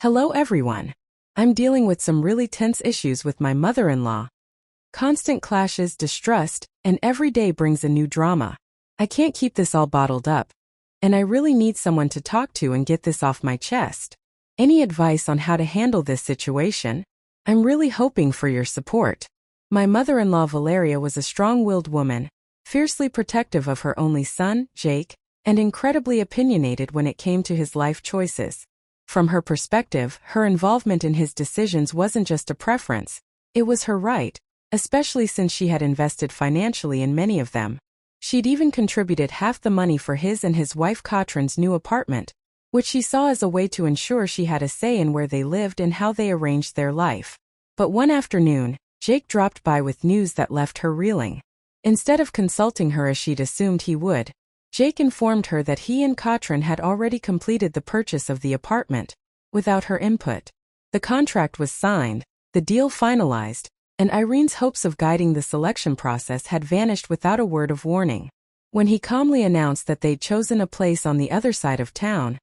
Hello everyone. I'm dealing with some really tense issues with my mother-in-law. Constant clashes, distrust, and every day brings a new drama. I can't keep this all bottled up, and I really need someone to talk to and get this off my chest. Any advice on how to handle this situation? I'm really hoping for your support. My mother-in-law Valeria was a strong-willed woman, fiercely protective of her only son, Jake, and incredibly opinionated when it came to his life choices. From her perspective, her involvement in his decisions wasn't just a preference, it was her right, especially since she had invested financially in many of them. She'd even contributed half the money for his and his wife Katrin's new apartment, which she saw as a way to ensure she had a say in where they lived and how they arranged their life. But one afternoon, Jake dropped by with news that left her reeling. Instead of consulting her as she'd assumed he would, Jake informed her that he and Katrin had already completed the purchase of the apartment, without her input. The contract was signed, the deal finalized, and Irene's hopes of guiding the selection process had vanished without a word of warning. When he calmly announced that they'd chosen a place on the other side of town,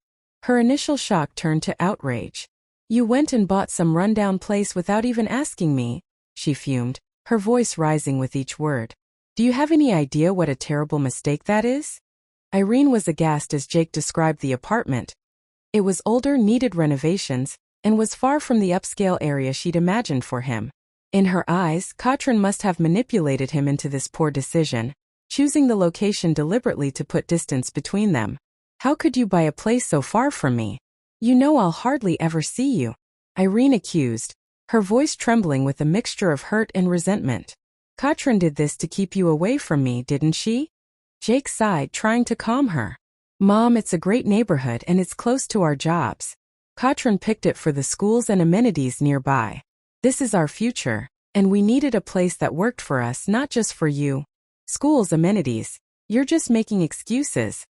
her initial shock turned to outrage. "You went and bought some rundown place without even asking me," she fumed, her voice rising with each word. "Do you have any idea what a terrible mistake that is?" Irene was aghast as Jake described the apartment. It was older, needed renovations, and was far from the upscale area she'd imagined for him. In her eyes, Katrin must have manipulated him into this poor decision, choosing the location deliberately to put distance between them. "How could you buy a place so far from me? You know I'll hardly ever see you," Irene accused, her voice trembling with a mixture of hurt and resentment. "Katrin did this to keep you away from me, didn't she?" Jake sighed, trying to calm her. "Mom, it's a great neighborhood and it's close to our jobs. Katrin picked it for the schools and amenities nearby. This is our future, and we needed a place that worked for us, not just for you. Schools, amenities. You're just making excuses."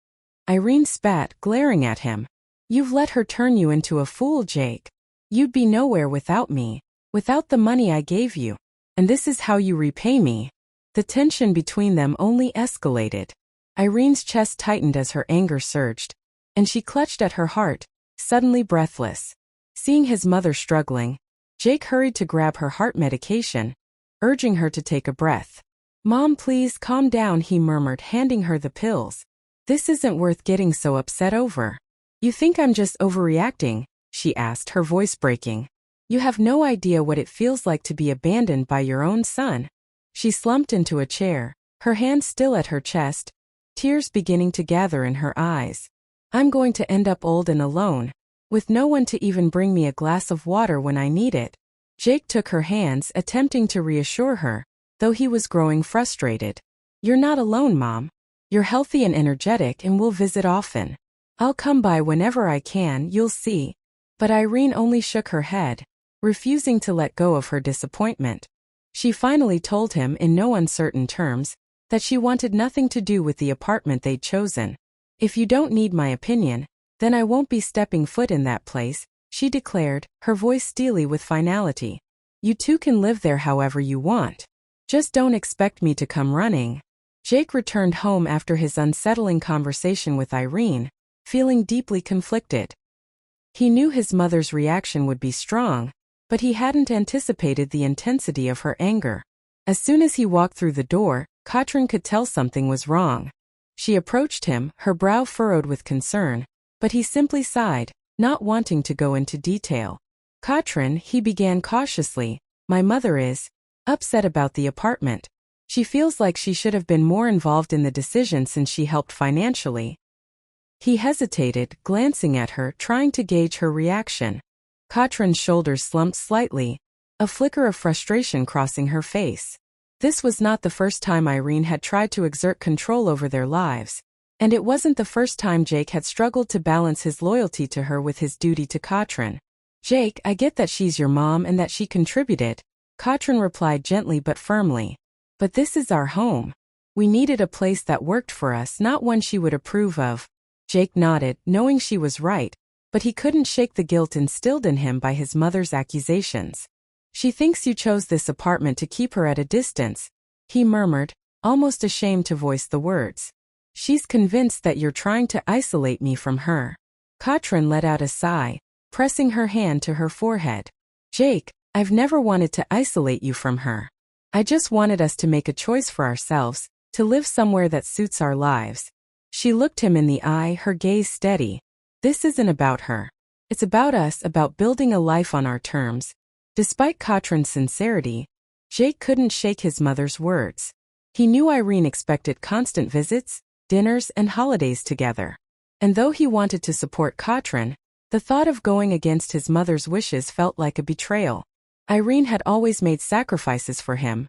Irene spat, glaring at him. "You've let her turn you into a fool, Jake. You'd be nowhere without me, without the money I gave you. And this is how you repay me." The tension between them only escalated. Irene's chest tightened as her anger surged, and she clutched at her heart, suddenly breathless. Seeing his mother struggling, Jake hurried to grab her heart medication, urging her to take a breath. "Mom, please calm down," he murmured, handing her the pills. "This isn't worth getting so upset over." "You think I'm just overreacting?" she asked, her voice breaking. "You have no idea what it feels like to be abandoned by your own son." She slumped into a chair, her hands still at her chest, tears beginning to gather in her eyes. "I'm going to end up old and alone, with no one to even bring me a glass of water when I need it." Jake took her hands, attempting to reassure her, though he was growing frustrated. "You're not alone, Mom. You're healthy and energetic and we'll visit often. I'll come by whenever I can, you'll see." But Irene only shook her head, refusing to let go of her disappointment. She finally told him in no uncertain terms that she wanted nothing to do with the apartment they'd chosen. "If you don't need my opinion, then I won't be stepping foot in that place," she declared, her voice steely with finality. "You two can live there however you want. Just don't expect me to come running." Jake returned home after his unsettling conversation with Irene, feeling deeply conflicted. He knew his mother's reaction would be strong, but he hadn't anticipated the intensity of her anger. As soon as he walked through the door, Katrin could tell something was wrong. She approached him, her brow furrowed with concern, but he simply sighed, not wanting to go into detail. "Katrin," he began cautiously, "my mother is upset about the apartment. She feels like she should have been more involved in the decision since she helped financially." He hesitated, glancing at her, trying to gauge her reaction. Katrin's shoulders slumped slightly, a flicker of frustration crossing her face. This was not the first time Irene had tried to exert control over their lives, and it wasn't the first time Jake had struggled to balance his loyalty to her with his duty to Katrin. "Jake, I get that she's your mom and that she contributed," Katrin replied gently but firmly. "But this is our home. We needed a place that worked for us, not one she would approve of." Jake nodded, knowing she was right, but he couldn't shake the guilt instilled in him by his mother's accusations. "She thinks you chose this apartment to keep her at a distance," he murmured, almost ashamed to voice the words. "She's convinced that you're trying to isolate me from her." Katrin let out a sigh, pressing her hand to her forehead. Jake, I've never wanted to isolate you from her. I just wanted us to make a choice for ourselves, to live somewhere that suits our lives. She looked him in the eye, her gaze steady. This isn't about her. It's about us, about building a life on our terms. Despite Katrin's sincerity, Jake couldn't shake his mother's words. He knew Irene expected constant visits, dinners, and holidays together. And though he wanted to support Katrin, the thought of going against his mother's wishes felt like a betrayal. Irene had always made sacrifices for him.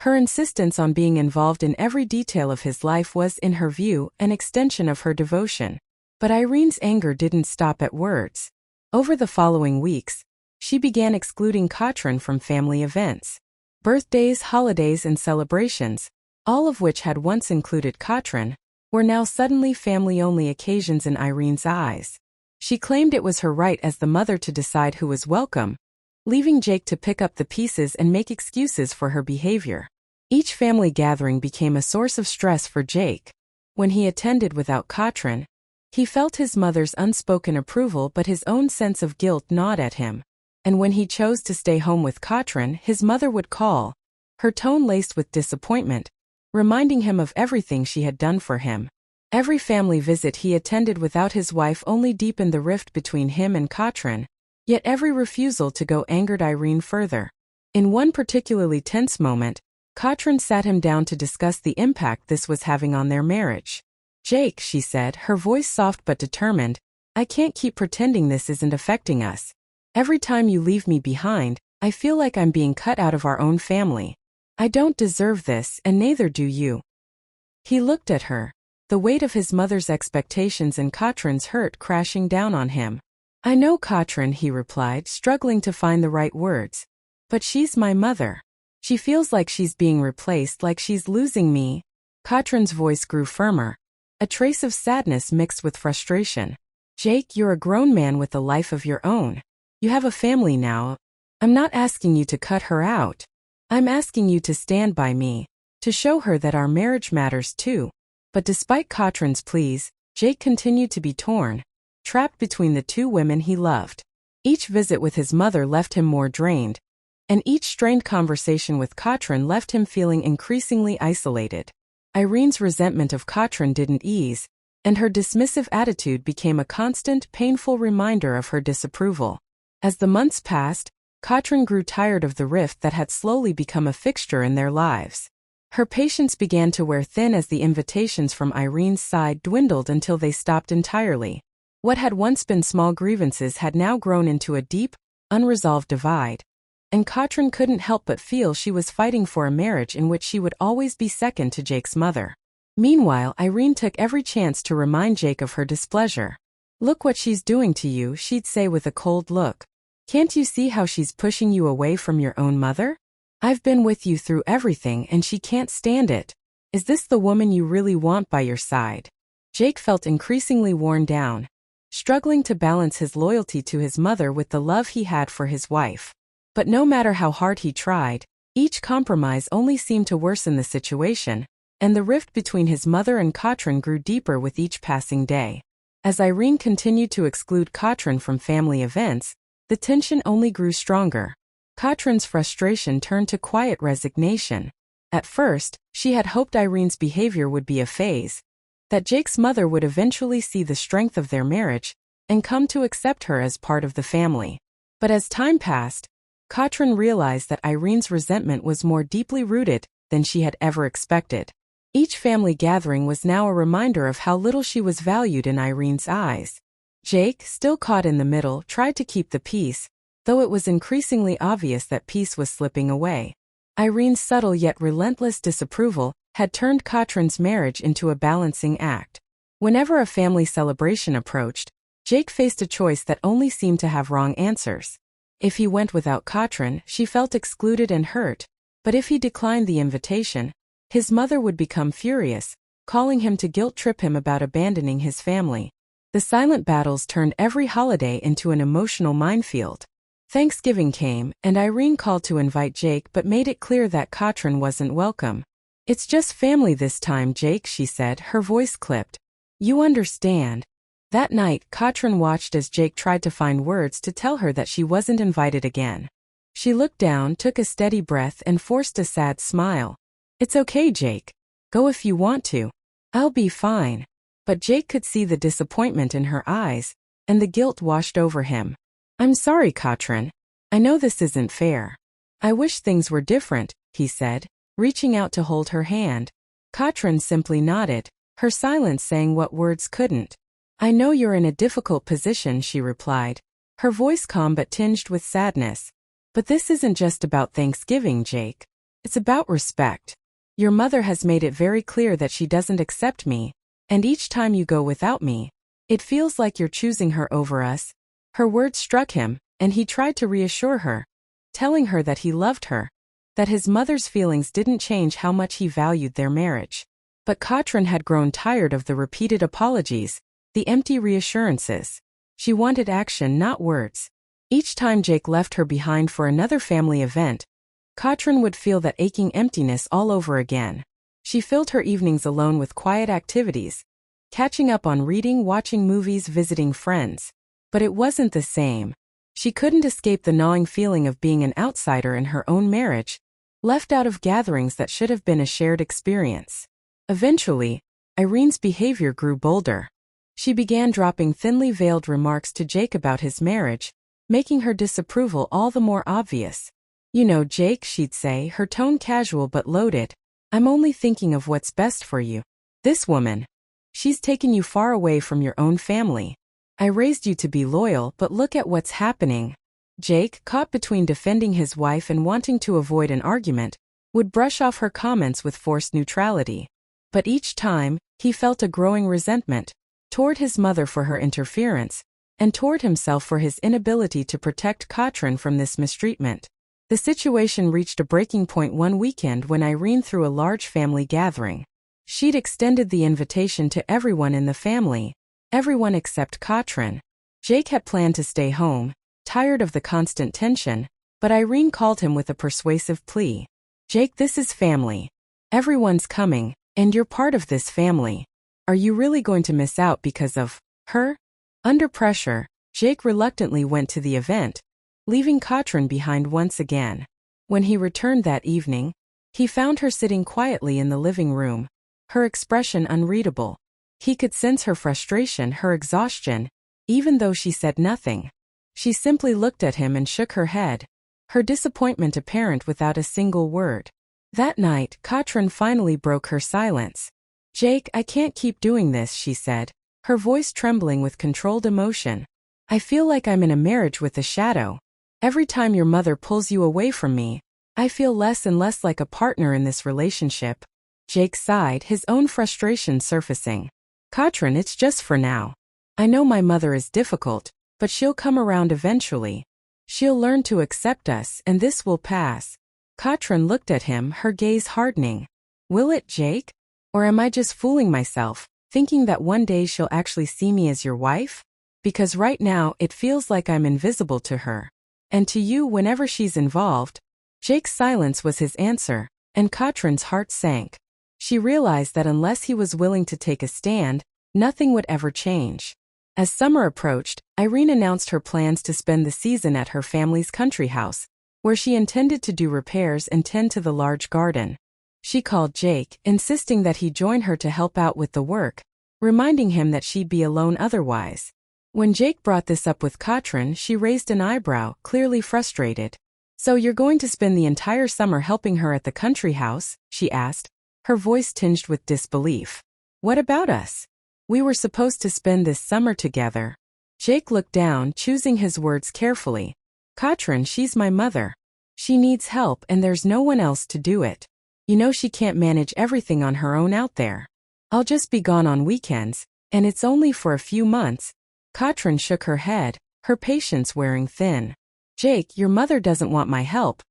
Her insistence on being involved in every detail of his life was, in her view, an extension of her devotion. But Irene's anger didn't stop at words. Over the following weeks, she began excluding Katrin from family events. Birthdays, holidays, and celebrations, all of which had once included Katrin, were now suddenly family-only occasions in Irene's eyes. She claimed it was her right as the mother to decide who was welcome, leaving Jake to pick up the pieces and make excuses for her behavior. Each family gathering became a source of stress for Jake. When he attended without Katrin, he felt his mother's unspoken approval but his own sense of guilt gnawed at him. And when he chose to stay home with Katrin, his mother would call, her tone laced with disappointment, reminding him of everything she had done for him. Every family visit he attended without his wife only deepened the rift between him and Katrin, yet every refusal to go angered Irene further. In one particularly tense moment, Katrin sat him down to discuss the impact this was having on their marriage. Jake, she said, her voice soft but determined, I can't keep pretending this isn't affecting us. Every time you leave me behind, I feel like I'm being cut out of our own family. I don't deserve this, and neither do you. He looked at her, the weight of his mother's expectations and Katrin's hurt crashing down on him. I know Katrin, he replied, struggling to find the right words. But she's my mother. She feels like she's being replaced, like she's losing me. Katrin's voice grew firmer, a trace of sadness mixed with frustration. Jake, you're a grown man with a life of your own. You have a family now. I'm not asking you to cut her out. I'm asking you to stand by me, to show her that our marriage matters too. But despite Katrin's pleas, Jake continued to be torn, trapped between the two women he loved. Each visit with his mother left him more drained, and each strained conversation with Katrin left him feeling increasingly isolated. Irene's resentment of Katrin didn't ease, and her dismissive attitude became a constant, painful reminder of her disapproval. As the months passed, Katrin grew tired of the rift that had slowly become a fixture in their lives. Her patience began to wear thin as the invitations from Irene's side dwindled until they stopped entirely. What had once been small grievances had now grown into a deep, unresolved divide, and Katrin couldn't help but feel she was fighting for a marriage in which she would always be second to Jake's mother. Meanwhile, Irene took every chance to remind Jake of her displeasure. Look what she's doing to you, she'd say with a cold look. Can't you see how she's pushing you away from your own mother? I've been with you through everything and she can't stand it. Is this the woman you really want by your side? Jake felt increasingly worn down, struggling to balance his loyalty to his mother with the love he had for his wife. But no matter how hard he tried, each compromise only seemed to worsen the situation, and the rift between his mother and Katrin grew deeper with each passing day. As Irene continued to exclude Katrin from family events, the tension only grew stronger. Katrin's frustration turned to quiet resignation. At first, she had hoped Irene's behavior would be a phase, that Jake's mother would eventually see the strength of their marriage and come to accept her as part of the family. But as time passed, Katrin realized that Irene's resentment was more deeply rooted than she had ever expected. Each family gathering was now a reminder of how little she was valued in Irene's eyes. Jake, still caught in the middle, tried to keep the peace, though it was increasingly obvious that peace was slipping away. Irene's subtle yet relentless disapproval had turned Katrin's marriage into a balancing act. Whenever a family celebration approached, Jake faced a choice that only seemed to have wrong answers. If he went without Katrin, she felt excluded and hurt, but if he declined the invitation, his mother would become furious, calling him to guilt-trip him about abandoning his family. The silent battles turned every holiday into an emotional minefield. Thanksgiving came, and Irene called to invite Jake but made it clear that Katrin wasn't welcome. It's just family this time, Jake, she said, her voice clipped. You understand. That night, Katrin watched as Jake tried to find words to tell her that she wasn't invited again. She looked down, took a steady breath, and forced a sad smile. "It's okay, Jake. Go if you want to. I'll be fine." But Jake could see the disappointment in her eyes, and the guilt washed over him. "I'm sorry, Katrin. I know this isn't fair. I wish things were different," he said, reaching out to hold her hand. Katrin simply nodded, her silence saying what words couldn't. "I know you're in a difficult position," she replied, her voice calm but tinged with sadness. "But this isn't just about Thanksgiving, Jake. It's about respect. Your mother has made it very clear that she doesn't accept me, and each time you go without me, it feels like you're choosing her over us." Her words struck him, and he tried to reassure her, telling her that he loved her, that his mother's feelings didn't change how much he valued their marriage. But Katrin had grown tired of the repeated apologies, the empty reassurances. She wanted action, not words. Each time Jake left her behind for another family event, Katrin would feel that aching emptiness all over again. She filled her evenings alone with quiet activities, catching up on reading, watching movies, visiting friends. But it wasn't the same. She couldn't escape the gnawing feeling of being an outsider in her own marriage, left out of gatherings that should have been a shared experience. Eventually, Irene's behavior grew bolder. She began dropping thinly veiled remarks to Jake about his marriage, making her disapproval all the more obvious. "You know, Jake," she'd say, her tone casual but loaded, "I'm only thinking of what's best for you. This woman, she's taken you far away from your own family. I raised you to be loyal, but look at what's happening." Jake, caught between defending his wife and wanting to avoid an argument, would brush off her comments with forced neutrality. But each time, he felt a growing resentment, toward his mother for her interference, and toward himself for his inability to protect Katrin from this mistreatment. The situation reached a breaking point one weekend when Irene threw a large family gathering. She'd extended the invitation to everyone in the family, everyone except Katrin. Jake had planned to stay home, tired of the constant tension, but Irene called him with a persuasive plea. "Jake, this is family. Everyone's coming, and you're part of this family. Are you really going to miss out because of her?" Under pressure, Jake reluctantly went to the event, leaving Katrin behind once again. When he returned that evening, he found her sitting quietly in the living room, her expression unreadable. He could sense her frustration, her exhaustion, even though she said nothing. She simply looked at him and shook her head, her disappointment apparent without a single word. That night, Katrin finally broke her silence. "Jake, I can't keep doing this," she said, her voice trembling with controlled emotion. "I feel like I'm in a marriage with a shadow. Every time your mother pulls you away from me, I feel less and less like a partner in this relationship." Jake sighed, his own frustration surfacing. "Katrin, it's just for now. I know my mother is difficult, but she'll come around eventually. She'll learn to accept us, and this will pass." Katrin looked at him, her gaze hardening. "Will it, Jake? Or am I just fooling myself, thinking that one day she'll actually see me as your wife? Because right now, it feels like I'm invisible to her. And to you whenever she's involved." Jake's silence was his answer, and Katrin's heart sank. She realized that unless he was willing to take a stand, nothing would ever change. As summer approached, Irene announced her plans to spend the season at her family's country house, where she intended to do repairs and tend to the large garden. She called Jake, insisting that he join her to help out with the work, reminding him that she'd be alone otherwise. When Jake brought this up with Katrin, she raised an eyebrow, clearly frustrated. "So you're going to spend the entire summer helping her at the country house?" she asked, her voice tinged with disbelief. "What about us? We were supposed to spend this summer together." Jake looked down, choosing his words carefully. "Katrin, she's my mother. She needs help and there's no one else to do it. You know she can't manage everything on her own out there. I'll just be gone on weekends, and it's only for a few months." Katrin shook her head, her patience wearing thin. "Jake, your mother doesn't want my help.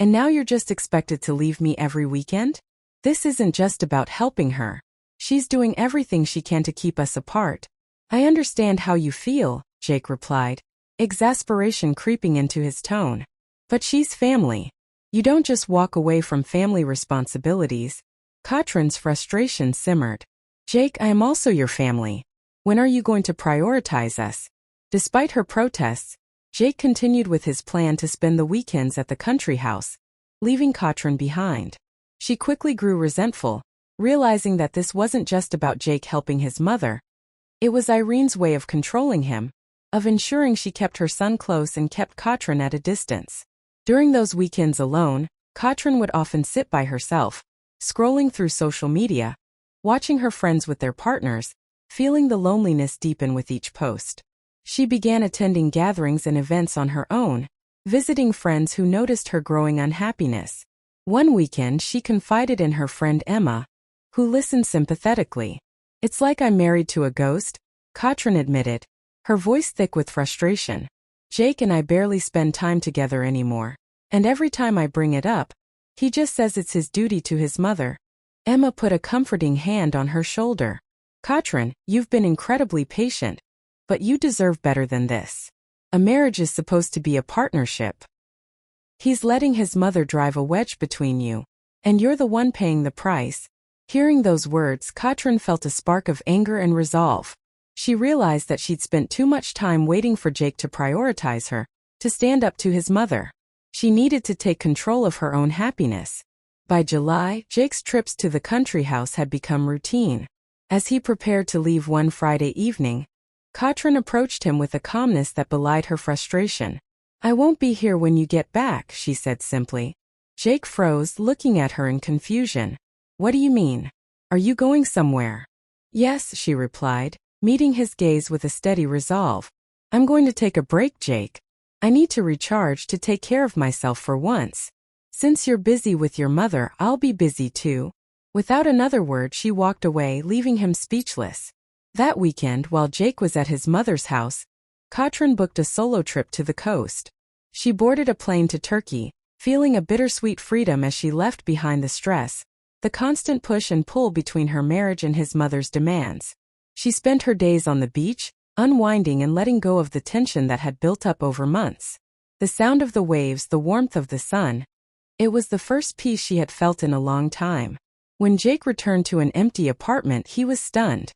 And now you're just expected to leave me every weekend? This isn't just about helping her. She's doing everything she can to keep us apart." "I understand how you feel," Jake replied, exasperation creeping into his tone. "But she's family. You don't just walk away from family responsibilities." Katrin's frustration simmered. "Jake, I am also your family. When are you going to prioritize us? Despite her protests, Jake continued with his plan to spend the weekends at the country house, leaving Katrin behind. She quickly grew resentful, realizing that this wasn't just about Jake helping his mother. It was Irene's way of controlling him, of ensuring she kept her son close and kept Katrin at a distance. During those weekends alone, Katrin would often sit by herself, scrolling through social media, watching her friends with their partners, feeling the loneliness deepen with each post. She began attending gatherings and events on her own, visiting friends who noticed her growing unhappiness. One weekend she confided in her friend Emma, who listened sympathetically. "It's like I'm married to a ghost," Katrin admitted, her voice thick with frustration. "Jake and I barely spend time together anymore, and every time I bring it up, he just says it's his duty to his mother." Emma put a comforting hand on her shoulder. "Katrin, you've been incredibly patient, but you deserve better than this. A marriage is supposed to be a partnership. He's letting his mother drive a wedge between you, and you're the one paying the price." Hearing those words, Katrin felt a spark of anger and resolve. She realized that she'd spent too much time waiting for Jake to prioritize her, to stand up to his mother. She needed to take control of her own happiness. By July, Jake's trips to the country house had become routine. As he prepared to leave one Friday evening, Katrin approached him with a calmness that belied her frustration. "I won't be here when you get back," she said simply. Jake froze, looking at her in confusion. "What do you mean? Are you going somewhere?" "Yes," she replied, meeting his gaze with a steady resolve. "I'm going to take a break, Jake. I need to recharge, to take care of myself for once. Since you're busy with your mother, I'll be busy too." Without another word, she walked away, leaving him speechless. That weekend, while Jake was at his mother's house, Katrin booked a solo trip to the coast. She boarded a plane to Turkey, feeling a bittersweet freedom as she left behind the stress, the constant push and pull between her marriage and his mother's demands. She spent her days on the beach, unwinding and letting go of the tension that had built up over months. The sound of the waves, the warmth of the sun. It was the first peace she had felt in a long time. When Jake returned to an empty apartment, he was stunned.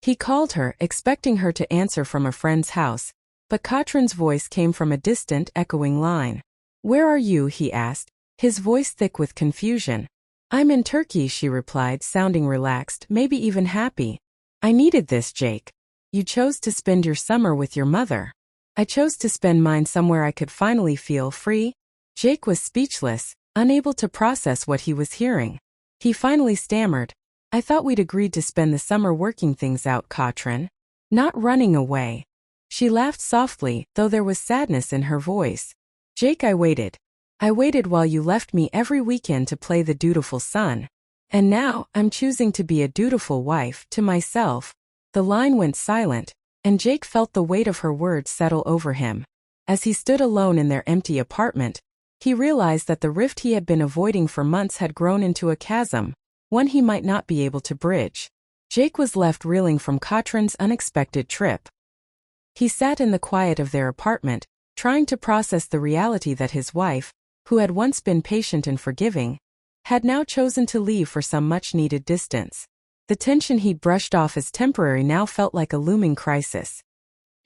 He called her, expecting her to answer from a friend's house, but Katrin's voice came from a distant, echoing line. "Where are you?" he asked, his voice thick with confusion. "I'm in Turkey," she replied, sounding relaxed, maybe even happy. "I needed this, Jake. You chose to spend your summer with your mother. I chose to spend mine somewhere I could finally feel free." Jake was speechless, unable to process what he was hearing. He finally stammered, "I thought we'd agreed to spend the summer working things out, Katrin. Not running away." She laughed softly, though there was sadness in her voice. "Jake, I waited. I waited while you left me every weekend to play the dutiful son. And now, I'm choosing to be a dutiful wife, to myself." The line went silent, and Jake felt the weight of her words settle over him. As he stood alone in their empty apartment, he realized that the rift he had been avoiding for months had grown into a chasm, one he might not be able to bridge. Jake was left reeling from Katrin's unexpected trip. He sat in the quiet of their apartment, trying to process the reality that his wife, who had once been patient and forgiving, had now chosen to leave for some much-needed distance. The tension he'd brushed off as temporary now felt like a looming crisis.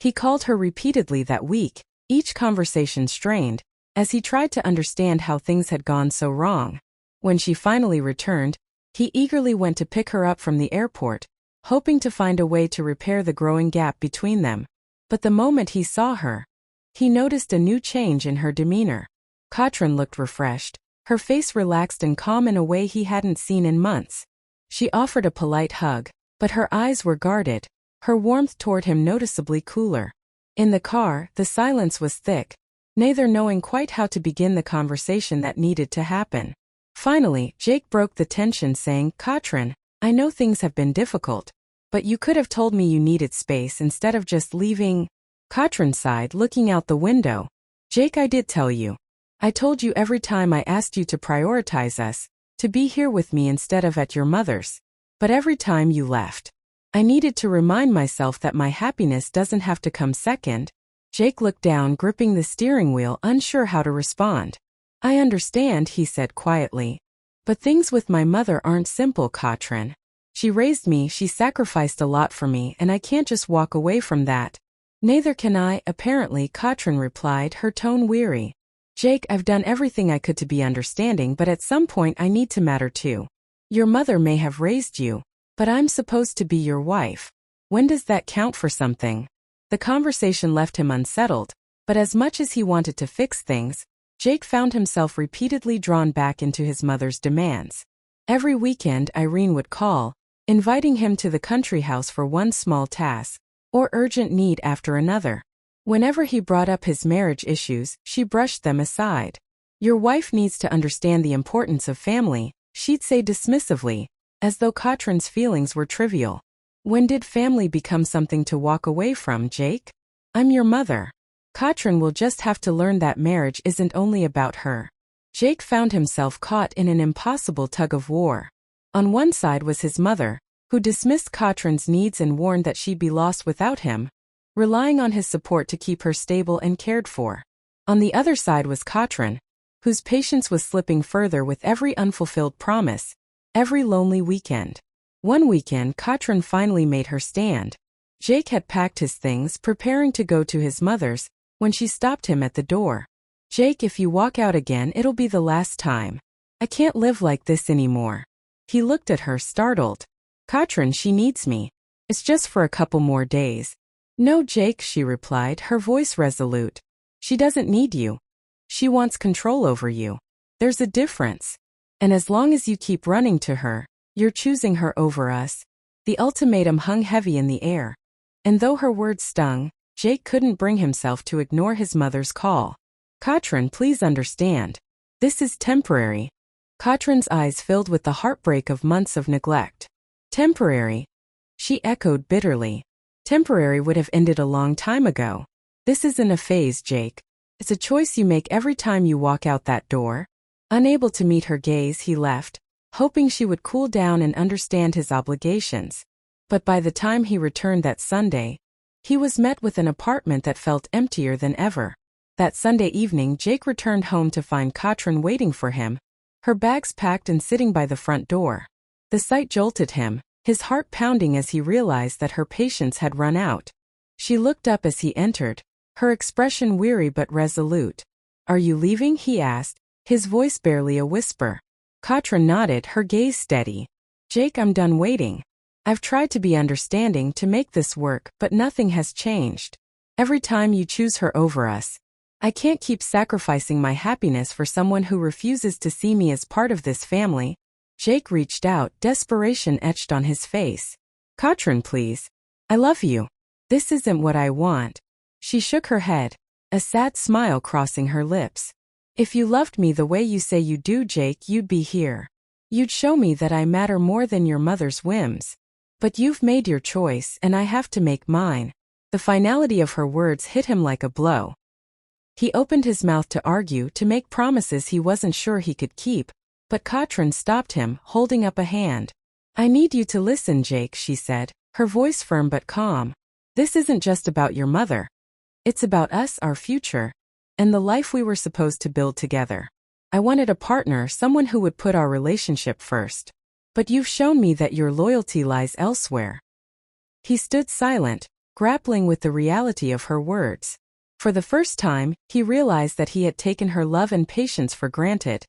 He called her repeatedly that week, each conversation strained, as he tried to understand how things had gone so wrong. When she finally returned, he eagerly went to pick her up from the airport, hoping to find a way to repair the growing gap between them. But the moment he saw her, he noticed a new change in her demeanor. Katrin looked refreshed, her face relaxed and calm in a way he hadn't seen in months. She offered a polite hug, but her eyes were guarded, her warmth toward him noticeably cooler. In the car, the silence was thick, neither knowing quite how to begin the conversation that needed to happen. Finally, Jake broke the tension, saying, "Katrin, I know things have been difficult, but you could have told me you needed space instead of just leaving." Katrin sighed, looking out the window. "Jake, I did tell you. I told you every time I asked you to prioritize us, to be here with me instead of at your mother's. But every time you left. I needed to remind myself that my happiness doesn't have to come second." Jake looked down, gripping the steering wheel, unsure how to respond. "I understand," he said quietly. "But things with my mother aren't simple, Katrin. She raised me, she sacrificed a lot for me, and I can't just walk away from that. Neither can I, apparently, Katrin replied, her tone weary. Jake, I've done everything I could to be understanding, but at some point I need to matter too. Your mother may have raised you, but I'm supposed to be your wife. When does that count for something? The conversation left him unsettled, but as much as he wanted to fix things, Jake found himself repeatedly drawn back into his mother's demands. Every weekend Irene would call, inviting him to the country house for one small task, or urgent need after another. Whenever he brought up his marriage issues, she brushed them aside. Your wife needs to understand the importance of family, she'd say dismissively, as though Katrin's feelings were trivial. When did family become something to walk away from, Jake? I'm your mother. Katrin will just have to learn that marriage isn't only about her. Jake found himself caught in an impossible tug-of-war. On one side was his mother, who dismissed Katrin's needs and warned that she'd be lost without him, relying on his support to keep her stable and cared for. On the other side was Katrin, whose patience was slipping further with every unfulfilled promise, every lonely weekend. One weekend, Katrin finally made her stand. Jake had packed his things, preparing to go to his mother's, when she stopped him at the door. Jake, if you walk out again, it'll be the last time. I can't live like this anymore. He looked at her, startled. Katrin, she needs me. It's just for a couple more days. No, Jake, she replied, her voice resolute. She doesn't need you. She wants control over you. There's a difference. And as long as you keep running to her, you're choosing her over us. The ultimatum hung heavy in the air. And though her words stung, Jake couldn't bring himself to ignore his mother's call. Katrin, please understand. This is temporary. Katrin's eyes filled with the heartbreak of months of neglect. Temporary? She echoed bitterly. Temporary would have ended a long time ago. This isn't a phase, Jake. It's a choice you make every time you walk out that door. Unable to meet her gaze, he left, hoping she would cool down and understand his obligations. But by the time he returned that Sunday, he was met with an apartment that felt emptier than ever. That Sunday evening, Jake returned home to find Katrin waiting for him, her bags packed and sitting by the front door. The sight jolted him, his heart pounding as he realized that her patience had run out. She looked up as he entered, her expression weary but resolute. Are you leaving? He asked, his voice barely a whisper. Katrin nodded, her gaze steady. Jake, I'm done waiting. I've tried to be understanding to make this work, but nothing has changed. Every time you choose her over us. I can't keep sacrificing my happiness for someone who refuses to see me as part of this family. Jake reached out, desperation etched on his face. Katrin, please. I love you. This isn't what I want. She shook her head, a sad smile crossing her lips. If you loved me the way you say you do, Jake, you'd be here. You'd show me that I matter more than your mother's whims. But you've made your choice, and I have to make mine. The finality of her words hit him like a blow. He opened his mouth to argue, to make promises he wasn't sure he could keep, but Katrin stopped him, holding up a hand. I need you to listen, Jake, she said, her voice firm but calm. This isn't just about your mother. It's about us, our future, and the life we were supposed to build together. I wanted a partner, someone who would put our relationship first. But you've shown me that your loyalty lies elsewhere. He stood silent, grappling with the reality of her words. For the first time, he realized that he had taken her love and patience for granted,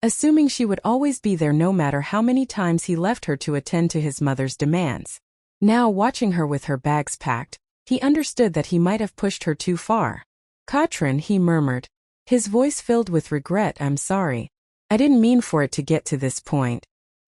assuming she would always be there no matter how many times he left her to attend to his mother's demands. Now, watching her with her bags packed, he understood that he might have pushed her too far. Katrin, he murmured, his voice filled with regret, I'm sorry. I didn't mean for it to get to this point.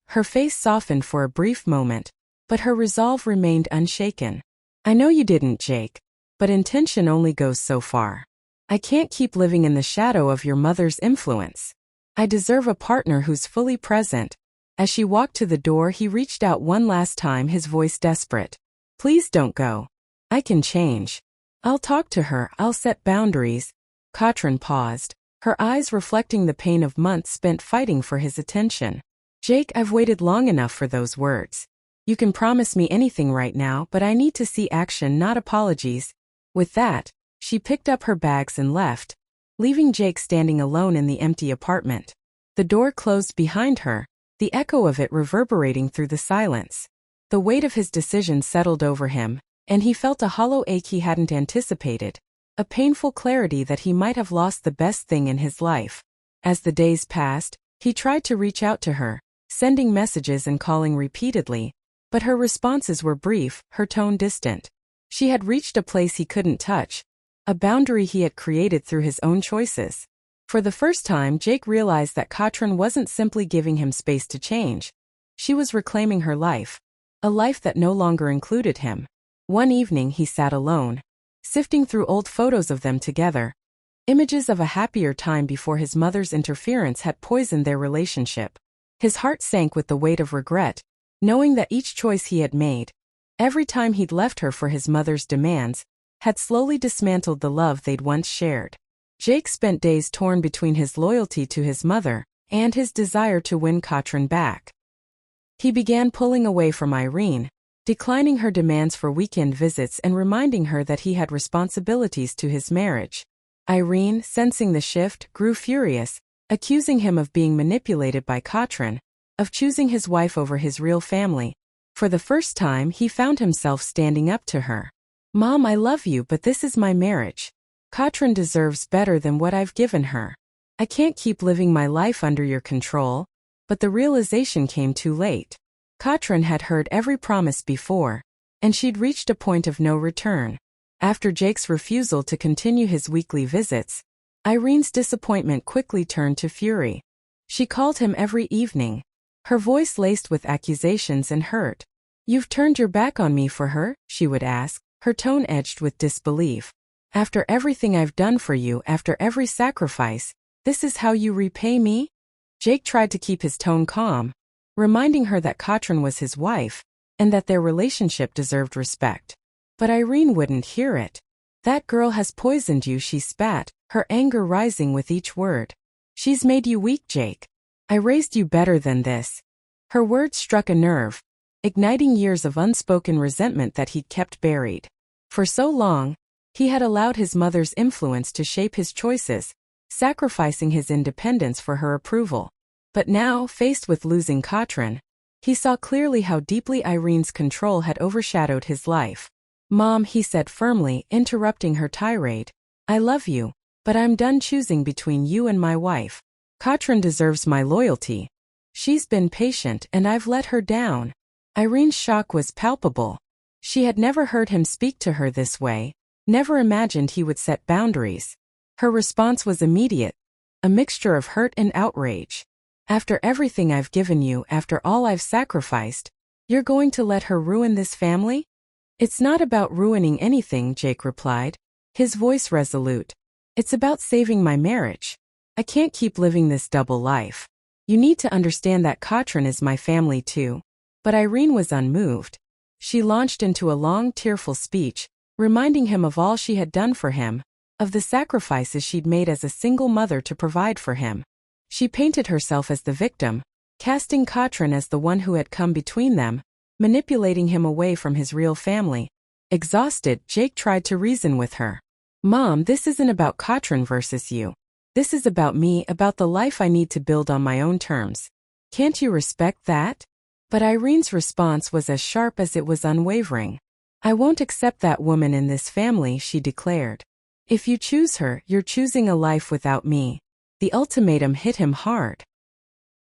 Her face softened for a brief moment, but her resolve remained unshaken. I know you didn't, Jake, but intention only goes so far. I can't keep living in the shadow of your mother's influence. I deserve a partner who's fully present. As she walked to the door, he reached out one last time, his voice desperate. Please don't go. I can change. I'll talk to her, I'll set boundaries. Katrin paused, her eyes reflecting the pain of months spent fighting for his attention. Jake, I've waited long enough for those words. You can promise me anything right now, but I need to see action, not apologies. With that, she picked up her bags and left, leaving Jake standing alone in the empty apartment. The door closed behind her, the echo of it reverberating through the silence. The weight of his decision settled over him, and he felt a hollow ache he hadn't anticipated, a painful clarity that he might have lost the best thing in his life. As the days passed, he tried to reach out to her, sending messages and calling repeatedly, but her responses were brief, her tone distant. She had reached a place he couldn't touch, a boundary he had created through his own choices. For the first time, Jake realized that Katrin wasn't simply giving him space to change. She was reclaiming her life, a life that no longer included him. One evening he sat alone, sifting through old photos of them together, images of a happier time before his mother's interference had poisoned their relationship. His heart sank with the weight of regret, knowing that each choice he had made, every time he'd left her for his mother's demands, had slowly dismantled the love they'd once shared. Jake spent days torn between his loyalty to his mother and his desire to win Katrin back. He began pulling away from Irene, declining her demands for weekend visits and reminding her that he had responsibilities to his marriage. Irene, sensing the shift, grew furious, accusing him of being manipulated by Katrin, of choosing his wife over his real family. For the first time, he found himself standing up to her. "Mom, I love you, but this is my marriage. Katrin deserves better than what I've given her. I can't keep living my life under your control." But the realization came too late. Katrin had heard every promise before, and she'd reached a point of no return. After Jake's refusal to continue his weekly visits, Irene's disappointment quickly turned to fury. She called him every evening, her voice laced with accusations and hurt. "You've turned your back on me for her?" she would ask, her tone edged with disbelief. "After everything I've done for you, after every sacrifice, this is how you repay me?" Jake tried to keep his tone calm, reminding her that Katrin was his wife, and that their relationship deserved respect. But Irene wouldn't hear it. "That girl has poisoned you," she spat, her anger rising with each word. "She's made you weak, Jake. I raised you better than this." Her words struck a nerve, igniting years of unspoken resentment that he'd kept buried. For so long, he had allowed his mother's influence to shape his choices, sacrificing his independence for her approval. But now, faced with losing Katrin, he saw clearly how deeply Irene's control had overshadowed his life. "Mom," he said firmly, interrupting her tirade, "I love you, but I'm done choosing between you and my wife. Katrin deserves my loyalty. She's been patient and I've let her down." Irene's shock was palpable. She had never heard him speak to her this way, never imagined he would set boundaries. Her response was immediate, a mixture of hurt and outrage. "After everything I've given you, after all I've sacrificed, you're going to let her ruin this family?" "It's not about ruining anything," Jake replied, his voice resolute. "It's about saving my marriage. I can't keep living this double life. You need to understand that Katrin is my family too." But Irene was unmoved. She launched into a long, tearful speech, reminding him of all she had done for him, of the sacrifices she'd made as a single mother to provide for him. She painted herself as the victim, casting Katrin as the one who had come between them, manipulating him away from his real family. Exhausted, Jake tried to reason with her. "Mom, this isn't about Katrin versus you. This is about me, about the life I need to build on my own terms. Can't you respect that?" But Irene's response was as sharp as it was unwavering. "I won't accept that woman in this family," she declared. "If you choose her, you're choosing a life without me." The ultimatum hit him hard.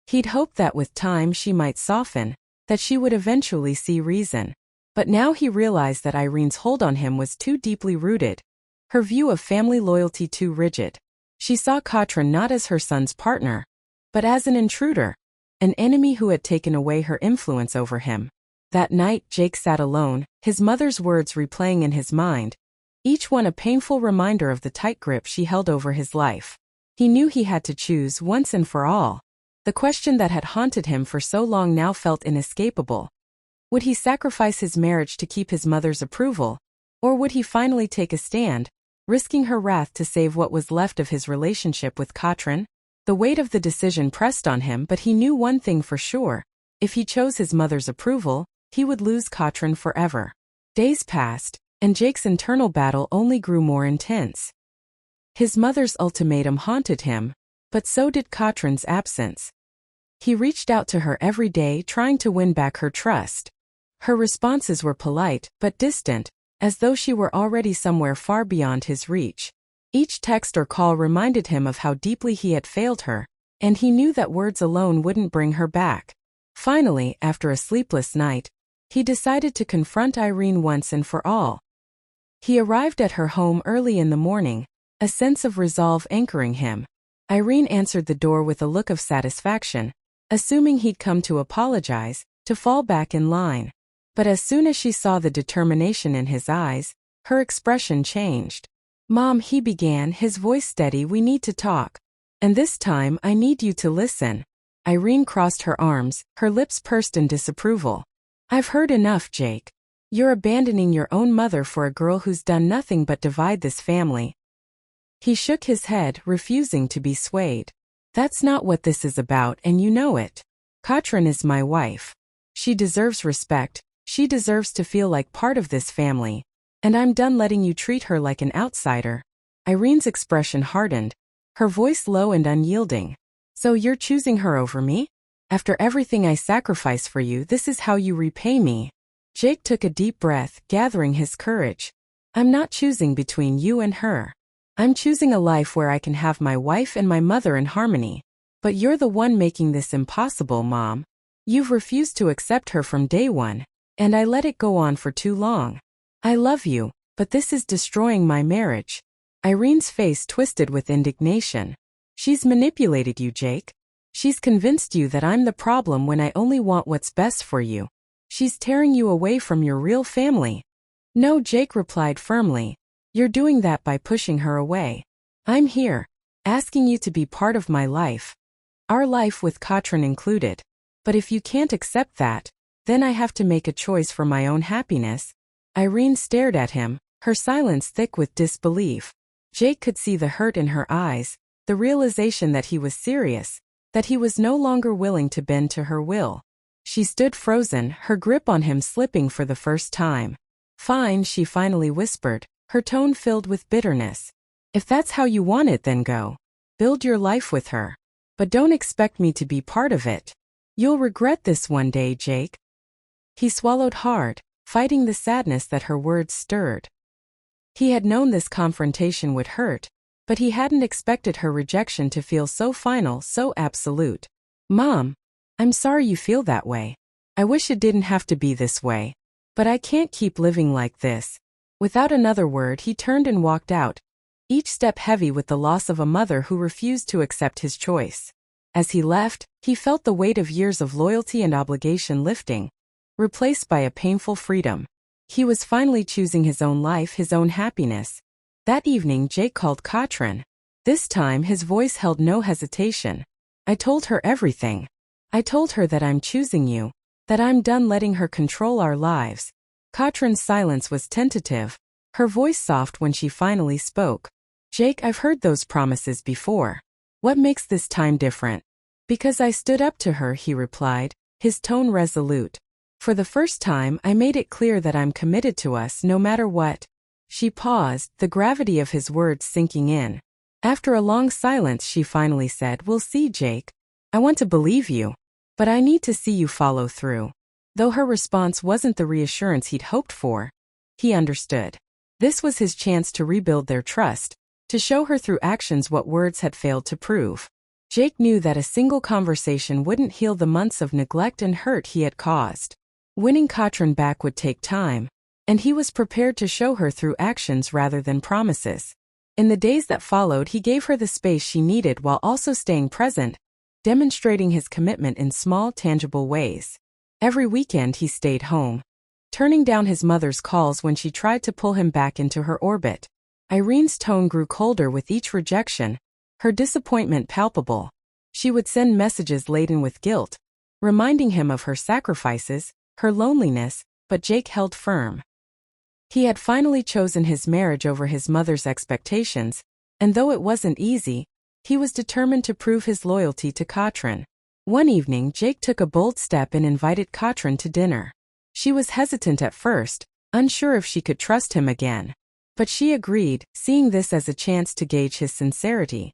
He'd hoped that with time she might soften, that she would eventually see reason. But now he realized that Irene's hold on him was too deeply rooted, her view of family loyalty too rigid. She saw Katrin not as her son's partner, but as an intruder, an enemy who had taken away her influence over him. That night, Jake sat alone, his mother's words replaying in his mind, each one a painful reminder of the tight grip she held over his life. He knew he had to choose once and for all. The question that had haunted him for so long now felt inescapable. Would he sacrifice his marriage to keep his mother's approval, or would he finally take a stand, risking her wrath to save what was left of his relationship with Katrin? The weight of the decision pressed on him, but he knew one thing for sure. If he chose his mother's approval, he would lose Katrin forever. Days passed, and Jake's internal battle only grew more intense. His mother's ultimatum haunted him, but so did Katrin's absence. He reached out to her every day, trying to win back her trust. Her responses were polite, but distant, as though she were already somewhere far beyond his reach. Each text or call reminded him of how deeply he had failed her, and he knew that words alone wouldn't bring her back. Finally, after a sleepless night, he decided to confront Irene once and for all. He arrived at her home early in the morning, a sense of resolve anchoring him. Irene answered the door with a look of satisfaction, assuming he'd come to apologize, to fall back in line. But as soon as she saw the determination in his eyes, her expression changed. "Mom," he began, his voice steady, "we need to talk. And this time, I need you to listen." Irene crossed her arms, her lips pursed in disapproval. "I've heard enough, Jake. You're abandoning your own mother for a girl who's done nothing but divide this family." He shook his head, refusing to be swayed. "That's not what this is about, and you know it. Katrin is my wife. She deserves respect, she deserves to feel like part of this family, and I'm done letting you treat her like an outsider." Irene's expression hardened, her voice low and unyielding. "So you're choosing her over me? After everything I sacrifice for you, this is how you repay me?" Jake took a deep breath, gathering his courage. "I'm not choosing between you and her. I'm choosing a life where I can have my wife and my mother in harmony. But you're the one making this impossible, Mom. You've refused to accept her from day one, and I let it go on for too long. I love you, but this is destroying my marriage." Irene's face twisted with indignation. "She's manipulated you, Jake. She's convinced you that I'm the problem when I only want what's best for you. She's tearing you away from your real family." "No," Jake replied firmly. "You're doing that by pushing her away. I'm here, asking you to be part of my life. Our life with Katrin included. But if you can't accept that, then I have to make a choice for my own happiness." Irene stared at him, her silence thick with disbelief. Jake could see the hurt in her eyes, the realization that he was serious, that he was no longer willing to bend to her will. She stood frozen, her grip on him slipping for the first time. "Fine," she finally whispered, her tone filled with bitterness. "If that's how you want it, then go. Build your life with her. But don't expect me to be part of it. You'll regret this one day, Jake." He swallowed hard, fighting the sadness that her words stirred. He had known this confrontation would hurt, but he hadn't expected her rejection to feel so final, so absolute. "Mom, I'm sorry you feel that way. I wish it didn't have to be this way. But I can't keep living like this." Without another word, he turned and walked out, each step heavy with the loss of a mother who refused to accept his choice. As he left, he felt the weight of years of loyalty and obligation lifting, replaced by a painful freedom. He was finally choosing his own life, his own happiness. That evening, Jake called Katrin. This time, his voice held no hesitation. "I told her everything. I told her that I'm choosing you, that I'm done letting her control our lives." Katrin's silence was tentative, her voice soft when she finally spoke. "Jake, I've heard those promises before. What makes this time different?" "Because I stood up to her," he replied, his tone resolute. "For the first time, I made it clear that I'm committed to us no matter what." She paused, the gravity of his words sinking in. After a long silence, she finally said, "We'll see, Jake. I want to believe you, but I need to see you follow through." Though her response wasn't the reassurance he'd hoped for, he understood. This was his chance to rebuild their trust, to show her through actions what words had failed to prove. Jake knew that a single conversation wouldn't heal the months of neglect and hurt he had caused. Winning Katrin back would take time, and he was prepared to show her through actions rather than promises. In the days that followed, he gave her the space she needed while also staying present, demonstrating his commitment in small, tangible ways. Every weekend he stayed home, turning down his mother's calls when she tried to pull him back into her orbit. Irene's tone grew colder with each rejection, her disappointment palpable. She would send messages laden with guilt, reminding him of her sacrifices, her loneliness, but Jake held firm. He had finally chosen his marriage over his mother's expectations, and though it wasn't easy, he was determined to prove his loyalty to Katrin. One evening, Jake took a bold step and invited Katrin to dinner. She was hesitant at first, unsure if she could trust him again. But she agreed, seeing this as a chance to gauge his sincerity.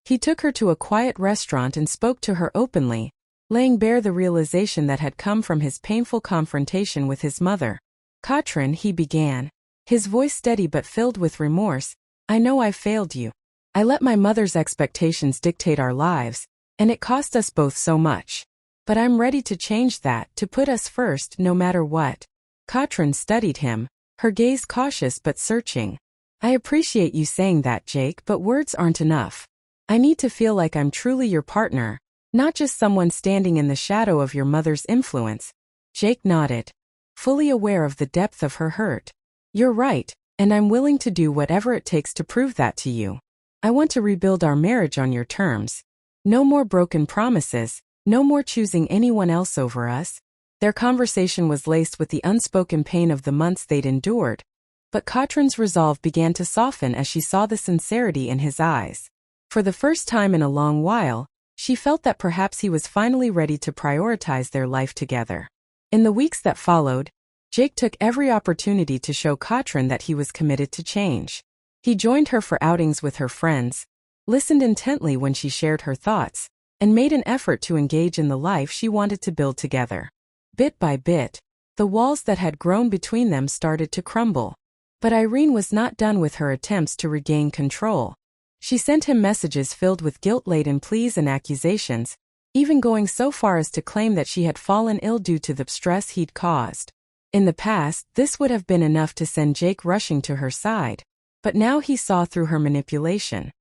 He took her to a quiet restaurant and spoke to her openly, laying bare the realization that had come from his painful confrontation with his mother. "Katrin," he began, his voice steady but filled with remorse, "I know I failed you. I let my mother's expectations dictate our lives, and it cost us both so much. But I'm ready to change that, to put us first no matter what." Katrin studied him, her gaze cautious but searching. "I appreciate you saying that, Jake, but words aren't enough. I need to feel like I'm truly your partner, not just someone standing in the shadow of your mother's influence." Jake nodded, fully aware of the depth of her hurt. "You're right, and I'm willing to do whatever it takes to prove that to you. I want to rebuild our marriage on your terms. No more broken promises, no more choosing anyone else over us." Their conversation was laced with the unspoken pain of the months they'd endured, but Katrin's resolve began to soften as she saw the sincerity in his eyes. For the first time in a long while, she felt that perhaps he was finally ready to prioritize their life together. In the weeks that followed, Jake took every opportunity to show Katrin that he was committed to change. He joined her for outings with her friends, listened intently when she shared her thoughts, and made an effort to engage in the life she wanted to build together. Bit by bit, the walls that had grown between them started to crumble. But Irene was not done with her attempts to regain control. She sent him messages filled with guilt-laden pleas and accusations, even going so far as to claim that she had fallen ill due to the stress he'd caused. In the past, this would have been enough to send Jake rushing to her side, but now he saw through her manipulation.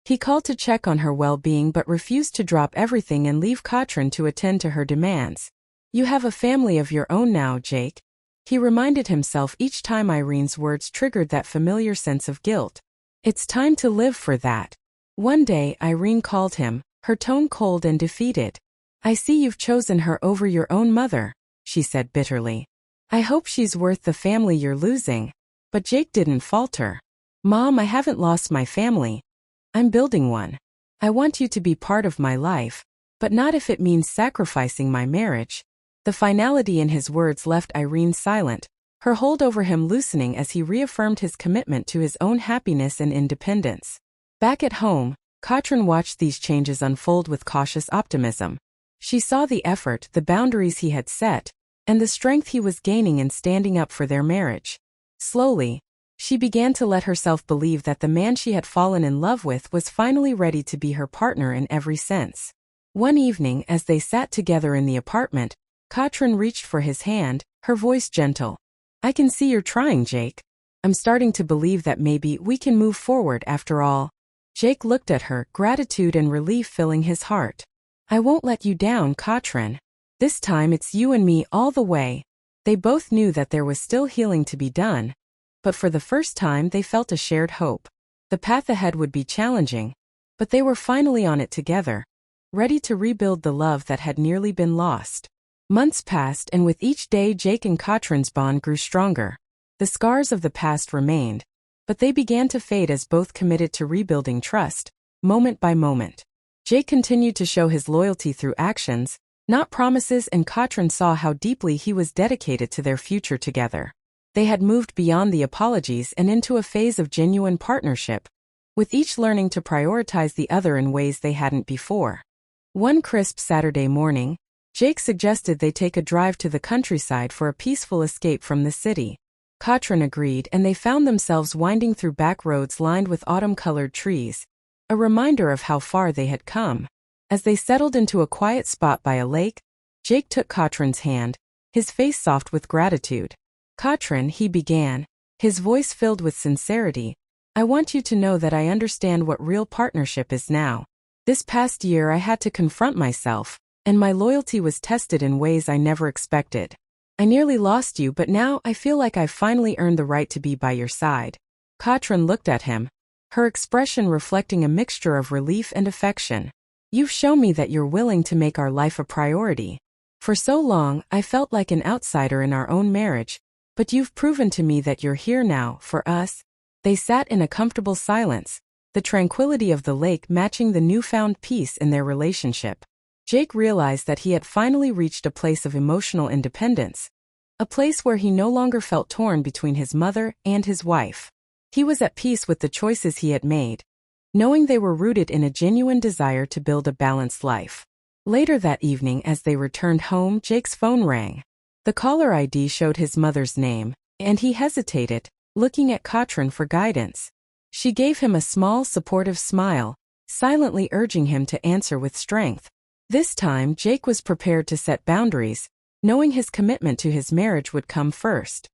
He called to check on her well-being but refused to drop everything and leave Katrin to attend to her demands. "You have a family of your own now, Jake," he reminded himself each time Irene's words triggered that familiar sense of guilt. "It's time to live for that." One day, Irene called him, her tone cold and defeated. "I see you've chosen her over your own mother," she said bitterly. "I hope she's worth the family you're losing." But Jake didn't falter. "Mom, I haven't lost my family. I'm building one. I want you to be part of my life, but not if it means sacrificing my marriage." The finality in his words left Irene silent, her hold over him loosening as he reaffirmed his commitment to his own happiness and independence. Back at home, Katrin watched these changes unfold with cautious optimism. She saw the effort, the boundaries he had set, and the strength he was gaining in standing up for their marriage. Slowly, she began to let herself believe that the man she had fallen in love with was finally ready to be her partner in every sense. One evening, as they sat together in the apartment, Katrin reached for his hand, her voice gentle. "I can see you're trying, Jake. I'm starting to believe that maybe we can move forward after all." Jake looked at her, gratitude and relief filling his heart. "I won't let you down, Katrin. This time it's you and me all the way." They both knew that there was still healing to be done, but for the first time they felt a shared hope. The path ahead would be challenging, but they were finally on it together, ready to rebuild the love that had nearly been lost. Months passed, and with each day Jake and Katrin's bond grew stronger. The scars of the past remained, but they began to fade as both committed to rebuilding trust, moment by moment. Jake continued to show his loyalty through actions, not promises, and Katrin saw how deeply he was dedicated to their future together. They had moved beyond the apologies and into a phase of genuine partnership, with each learning to prioritize the other in ways they hadn't before. One crisp Saturday morning, Jake suggested they take a drive to the countryside for a peaceful escape from the city. Katrin agreed, and they found themselves winding through back roads lined with autumn-colored trees, a reminder of how far they had come. As they settled into a quiet spot by a lake, Jake took Katrin's hand, his face soft with gratitude. "Katrin," he began, his voice filled with sincerity, "I want you to know that I understand what real partnership is now. This past year I had to confront myself, and my loyalty was tested in ways I never expected. I nearly lost you, but now I feel like I've finally earned the right to be by your side." Katrin looked at him, her expression reflecting a mixture of relief and affection. "You've shown me that you're willing to make our life a priority. For so long, I felt like an outsider in our own marriage, but you've proven to me that you're here now, for us." They sat in a comfortable silence, the tranquility of the lake matching the newfound peace in their relationship. Jake realized that he had finally reached a place of emotional independence, a place where he no longer felt torn between his mother and his wife. He was at peace with the choices he had made, knowing they were rooted in a genuine desire to build a balanced life. Later that evening, as they returned home, Jake's phone rang. The caller ID showed his mother's name, and he hesitated, looking at Katrin for guidance. She gave him a small, supportive smile, silently urging him to answer with strength. This time, Jake was prepared to set boundaries, knowing his commitment to his marriage would come first.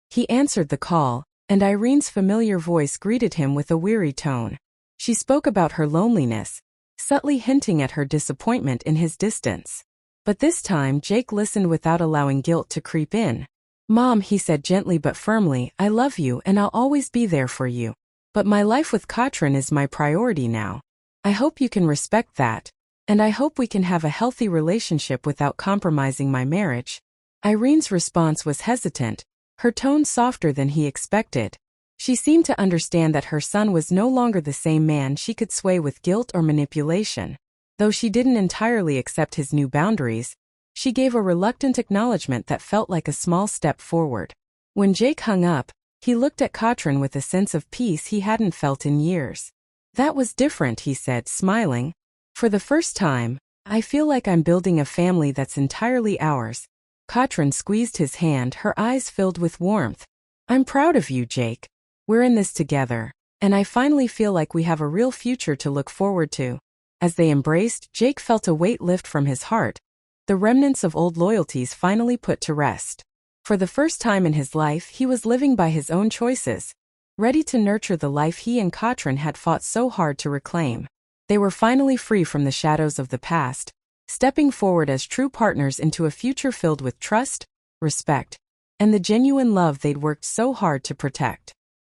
He answered the call, and Irene's familiar voice greeted him with a weary tone. She spoke about her loneliness, subtly hinting at her disappointment in his distance. But this time, Jake listened without allowing guilt to creep in. "Mom," he said gently but firmly, "I love you and I'll always be there for you. But my life with Katrin is my priority now. I hope you can respect that. And I hope we can have a healthy relationship without compromising my marriage." Irene's response was hesitant, her tone softer than he expected. She seemed to understand that her son was no longer the same man she could sway with guilt or manipulation. Though she didn't entirely accept his new boundaries, she gave a reluctant acknowledgement that felt like a small step forward. When Jake hung up, he looked at Katrin with a sense of peace he hadn't felt in years. "That was different," he said, smiling. "For the first time, I feel like I'm building a family that's entirely ours." Katrin squeezed his hand, her eyes filled with warmth. "I'm proud of you, Jake. We're in this together, and I finally feel like we have a real future to look forward to." As they embraced, Jake felt a weight lift from his heart, the remnants of old loyalties finally put to rest. For the first time in his life, he was living by his own choices, ready to nurture the life he and Katrin had fought so hard to reclaim. They were finally free from the shadows of the past, stepping forward as true partners into a future filled with trust, respect, and the genuine love they'd worked so hard to protect.